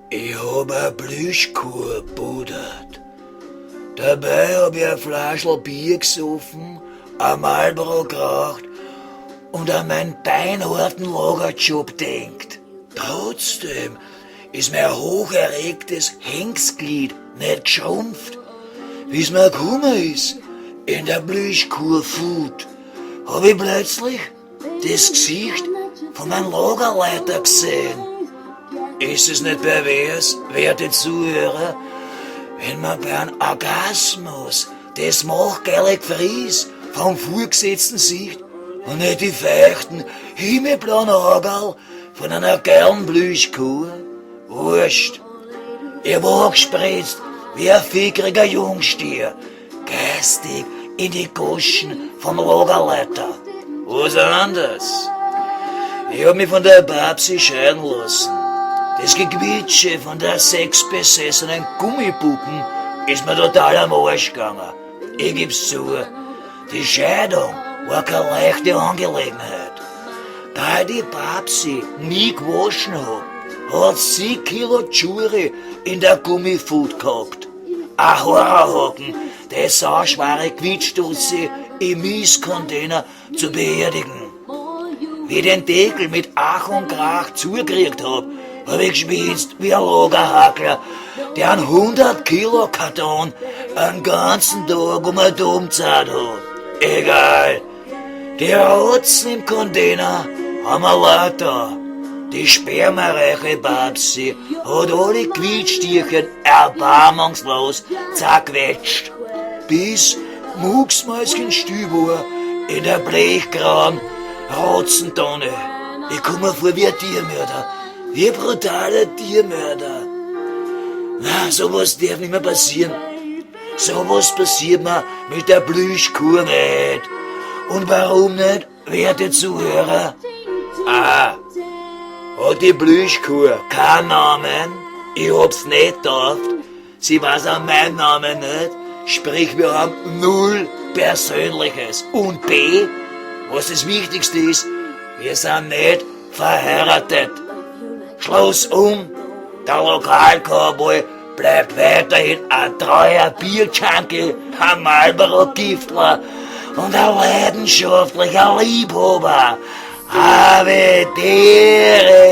Ich hab eine Plüschkuh gebuddert. Dabei hab ich ein Flaschel Bier gesoffen, ein Marlboro geraucht und an meinen beinharten Lagerjob denkt. Trotzdem ist mein hocherregtes Hengstglied nicht geschrumpft. Wie's mir gekommen ist, in der Plüschkuh-Food, hab ich plötzlich das Gesicht von meinem Lagerleiter gesehen. Ist es nicht pervers, werte Zuhörer, wenn man bei einem Orgasmus das Machgellig Fries vom Vorgesetzten sieht und nicht die feuchten, himmelblauen Augen von einer geilen Plüschkuh? Wurscht. Ich war gespritzt wie ein fickriger Jungstier, geistig in die Goschen vom Lagerleiter. Was anders? Ich hab mich von der Babsi scheiden lassen. Das Gequietsche von der sexbesessenen Gummipuppen ist mir total am Arsch gegangen. Ich geb's zu, die Scheidung war keine leichte Angelegenheit. Da ich die Babsi nie gewaschen hat sie Kilo Jury in der Gummifood gehockt. Ein Horrorhaken, der sauschwere Quietschdussi im Miescontainer zu beerdigen. Wie ich den Deckel mit Ach und Krach zugekriegt hab ich geschwitzt wie ein Lagerhackler, der einen 100 Kilo Karton einen ganzen Tag um den Dom gezahlt hat. Egal. Die Rotzen im Container haben wir laut da. Die spermareiche Babsi hat alle Quietschtierchen erbarmungslos zerquetscht. Bis Mucksmäuschen Stüber in der blechgrauen Rotzentonne. Ich komm mir vor wie ein Tiermörder. Wie ein brutaler Tiermörder. Na, sowas darf nicht mehr passieren. Sowas passiert mir mit der Plüschkuh nicht. Und warum nicht, werte Zuhörer? Hat die Plüschkuh keinen Namen? Ich hab's nicht gedacht. Sie weiß auch meinen Namen nicht. Sprich, wir haben null Persönliches. Und B, was das Wichtigste ist, wir sind nicht verheiratet. Schluss der Lokalcowboy bleibt weiterhin ein treuer Bierjunkie, ein Marlboro-Giftler und ein leidenschaftlicher Liebhaber. Habe Ehre!